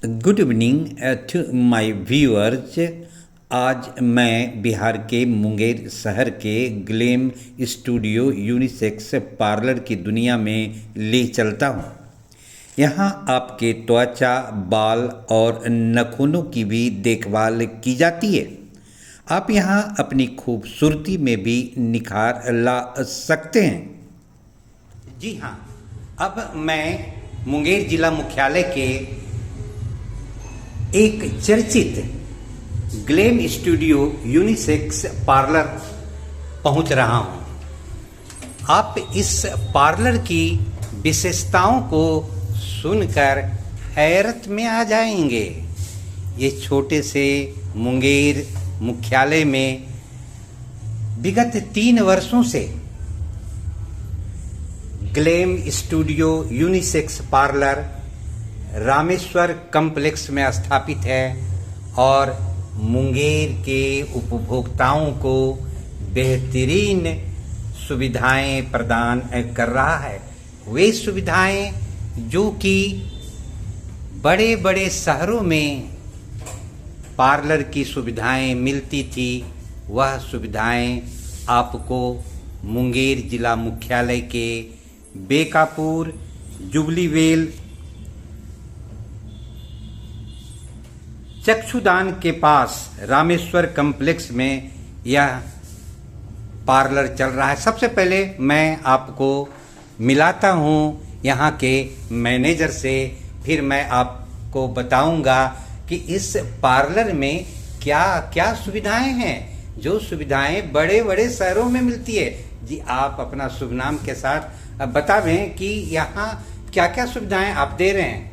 Good evening to my viewers. आज मैं बिहार के मुंगेर शहर के ग्लेम स्टूडियो यूनिसेक्स पार्लर की दुनिया में ले चलता हूँ। यहाँ आपके त्वचा, बाल और नाखूनों की भी देखभाल की जाती है। आप यहाँ अपनी खूबसूरती में भी निखार ला सकते हैं। जी हाँ, अब मैं मुंगेर जिला मुख्यालय के एक चर्चित ग्लेम स्टूडियो यूनिसेक्स पार्लर पहुंच रहा हूं। आप इस पार्लर की विशेषताओं को सुनकर हैरत में आ जाएंगे। ये छोटे से मुंगेर मुख्यालय में विगत 3 वर्षों से glam studio unisex parlour Rameshwar complex में स्थापित है और मुंगेर के उपभोक्ताओं को बेहतरीन सुविधाएं प्रदान कर रहा है। वे सुविधाएं जो कि बड़े बड़े शहरों में पार्लर की सुविधाएं मिलती थी, वह सुविधाएं आपको मुंगेर जिला मुख्यालय के बेकापुर, जुबलीवेल, चक्षुदान के पास रामेश्वर कॉम्प्लेक्स में यह पार्लर चल रहा है। सबसे पहले मैं आपको मिलाता हूँ यहाँ के मैनेजर से, फिर मैं आपको बताऊँगा कि इस पार्लर में क्या क्या सुविधाएं हैं, जो सुविधाएं बड़े बड़े शहरों में मिलती है। जी, आप अपना शुभ नाम के साथ बतावें कि यहाँ क्या क्या सुविधाएं आप दे रहे हैं।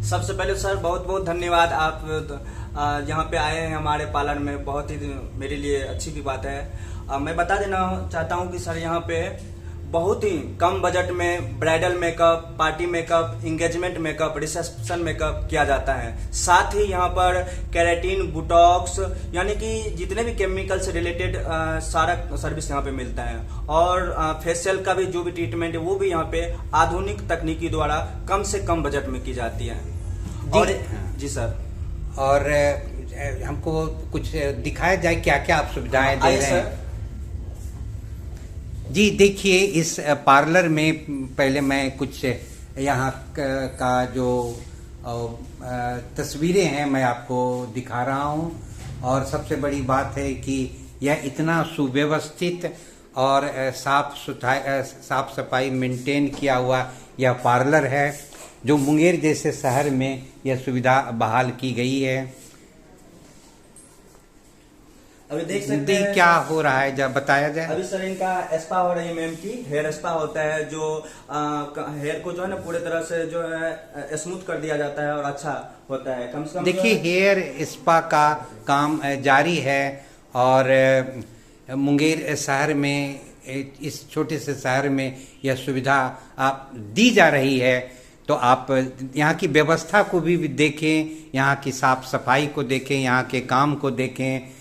सबसे पहले सर बहुत बहुत धन्यवाद, आप यहाँ पे आए हैं हमारे पार्लर में, बहुत ही मेरे लिए अच्छी भी बात है। मैं बता देना चाहता हूँ कि सर यहाँ पे बहुत ही कम बजट में bridal makeup, party makeup, engagement makeup, reception makeup किया जाता है। साथ ही यहाँ पर केराटिन, बुटॉक्स यानी कि जितने भी केमिकल से रिलेटेड सारा सर्विस यहाँ पे मिलता है। और फेशियल का भी जो भी ट्रीटमेंट है वो भी यहाँ पे आधुनिक तकनीकी द्वारा कम से कम बजट में की जाती है। और जी सर, और हमको कुछ दिखाया जाए क्या क्या आप सुविधाएं दे रहे हैं। जी देखिए, इस पार्लर में पहले मैं कुछ यहाँ का जो तस्वीरें हैं मैं आपको दिखा रहा हूँ। और सबसे बड़ी बात है कि यह इतना सुव्यवस्थित और साफ सफाई मेंटेन किया हुआ यह पार्लर है, जो मुंगेर जैसे शहर में यह सुविधा बहाल की गई है। अभी देख सकते हैं क्या हो रहा है, जब बताया जाए। अभी सर इनका स्पा हो रही है, मैम की हेयर स्पा होता है, जो हेयर को जो है ना पूरे तरह से जो है स्मूथ कर दिया जाता है और अच्छा होता है। कम से कम देखिए, हेयर स्पा का काम जारी है और मुंगेर शहर में, इस छोटे से शहर में यह सुविधा आप दी जा रही है। तो आप यहाँ की व्यवस्था को भी देखें, यहाँ की साफ सफाई को देखें, यहाँ के काम को देखें।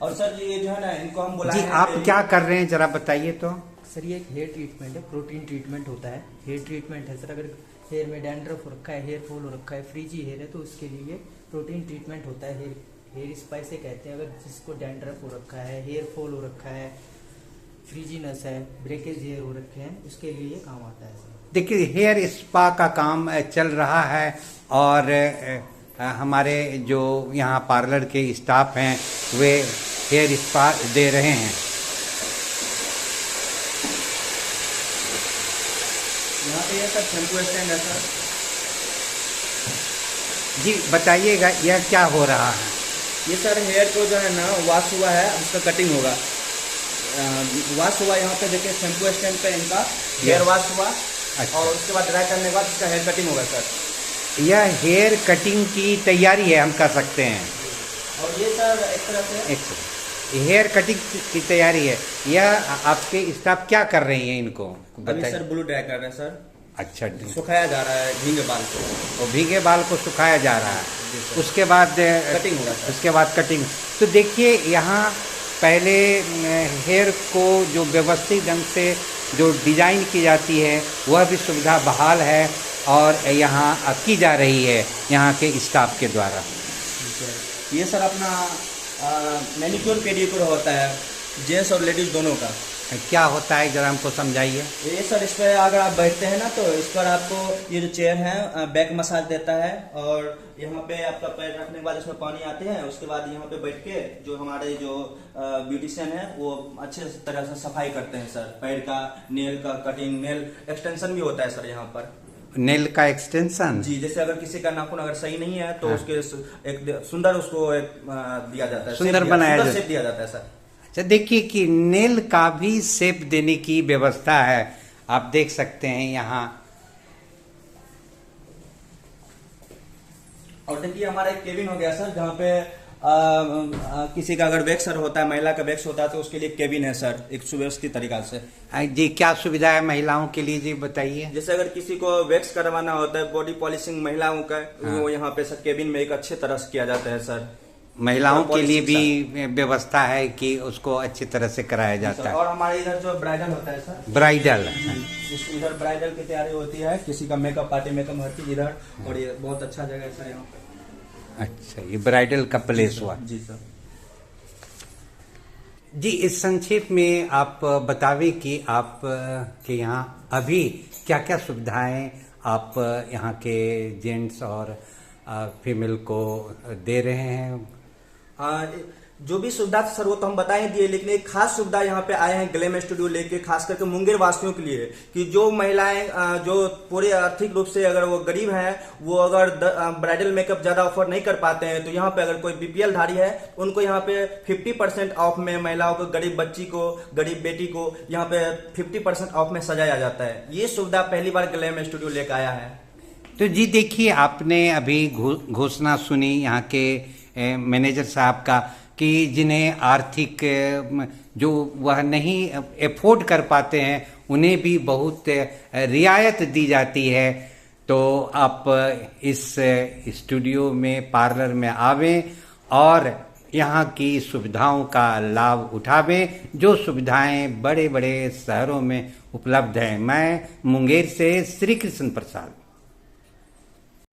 और सर ये जो है ना, इनको हम बुलाए जी, आप क्या कर रहे हैं जरा बताइए तो। सर ये एक हेयर ट्रीटमेंट है, प्रोटीन ट्रीटमेंट होता है। हेयर ट्रीटमेंट है सर, अगर हेयर में डैंड्रफ हो रखा है, हेयर फॉल हो रखा है, फ्रीजी हेयर है, तो उसके लिए प्रोटीन ट्रीटमेंट होता है। हेयर स्पा से कहते हैं। अगर जिसको डैंड्रफ हो रखा है, हेयर फॉल हो रखा है, फ्रीजीनेस है, ब्रेकेज हेयर हो रखे हैं, उसके लिए ये काम आता है सर। देखिए, हेयर स्पा का काम चल रहा है और हमारे जो यहाँ पार्लर के स्टाफ हैं वे हेयर स्पा दे रहे हैं। यहाँ पे ये सर शैम्पू स्टैंड है सर। जी बताइएगा, यह क्या हो रहा है। ये सर हेयर को जो है ना वॉश हुआ है, अब इसका कटिंग होगा। वॉश हुआ, यहाँ पे देखिए शैम्पू स्टैंड पे इनका हेयर वॉश हुआ। अच्छा। और उसके बाद ड्राई करने के बाद इसका हेयर कटिंग होगा सर। यह हेयर कटिंग की तैयारी है, हम कह सकते हैं। और ये सर एक तरह से हेयर कटिंग की तैयारी है। यह आपके स्टाफ क्या कर रही हैं इनको अभी सर ब्लू ड्राई कर रहे हैं सर। अच्छा, सुखाया जा रहा है भीगे बाल को, और भीगे बाल को सुखाया जा रहा है, उसके बाद कटिंग होगा। उसके बाद कटिंग। तो देखिए, यहाँ पहले हेयर को जो व्यवस्थित ढंग से जो डिजाइन की जाती है वह भी सुविधा बहाल है। और यहाँ की जा रही है यहाँ के स्टाफ के द्वारा? ये सर अपना मैनिक्योर पेडिक्योर होता है, जेंट्स और लेडीज दोनों का। क्या होता है जरा हमको समझाइए। ये सर इस पर अगर आप बैठते हैं ना तो इस पर आपको ये जो चेयर है बैक मसाज देता है, और यहाँ पे आपका पैर रखने के बाद इसमें पानी आते हैं, उसके बाद यहाँ पे बैठ के जो हमारे जो ब्यूटिशियन है वो अच्छे तरह से सफाई करते हैं सर। पैर का नेल का कटिंग, नेल एक्सटेंशन भी होता है सर यहाँ पर। नेल का एक्सटेंशन? जी, जैसे अगर किसी का नाखून अगर सही नहीं है तो उसके एक सुंदर उसको एक दिया जाता है, सुंदर बनाया शेप दिया जाता है सर। अच्छा, देखिए कि नेल का भी शेप देने की व्यवस्था है, आप देख सकते हैं यहाँ। और देखिए हमारा एक केबिन हो गया सर, जहाँ पे किसी का अगर वैक्सर होता है, महिला का वैक्स होता है तो उसके लिए केबिन है सर, एक सुव्यवस्थित तरीका से। जी, क्या सुविधा है महिलाओं के लिए जी बताइए। जैसे अगर किसी को वैक्स करवाना होता है, बॉडी पॉलिशिंग महिलाओं का, वो यहाँ पे सर केबिन में एक अच्छे तरह से किया जाता है सर। महिलाओं के लिए भी व्यवस्था है कि उसको अच्छी तरह से कराया जाता है। और हमारे इधर जो ब्राइडल होता है सर, ब्राइडल, इधर ब्राइडल की तैयारी होती है, किसी का मेकअप पार्टी मेकअप हर चीज इधर, और ये बहुत अच्छा जगह है सर यहाँ पे। अच्छा, ये ब्राइडल का प्लेस हुआ। जी सर। जी, इस संक्षेप में आप बतावे कि आप के यहाँ अभी क्या क्या सुविधाएं आप यहाँ के जेंट्स और फीमेल को दे रहे हैं। जो भी सुविधा थी सर वो तो हम बता ही दिए, लेकिन एक खास सुविधा यहाँ पे आए हैं ग्लैम स्टूडियो लेके, खास करके मुंगेर वासियों के लिए, कि जो महिलाएं जो पूरे आर्थिक रूप से अगर वो गरीब हैं, वो अगर ब्राइडल मेकअप ज्यादा ऑफर नहीं कर पाते हैं, तो यहाँ पे अगर कोई बीपीएल धारी है उनको यहाँ पे 50% ऑफ में महिलाओं को, गरीब बच्ची को, गरीब बेटी को यहाँ पे 50% ऑफ में सजाया जाता है। ये सुविधा पहली बार ग्लैम स्टूडियो लेकर आया है। तो जी देखिए, आपने अभी घोषणा सुनी यहाँ के मैनेजर साहब का कि जिन्हें आर्थिक जो वह नहीं एफोर्ड कर पाते हैं उन्हें भी बहुत रियायत दी जाती है। तो आप इस स्टूडियो में, पार्लर में आवें और यहाँ की सुविधाओं का लाभ उठावें, जो सुविधाएं बड़े बड़े शहरों में उपलब्ध हैं। मैं मुंगेर से श्री कृष्ण प्रसाद।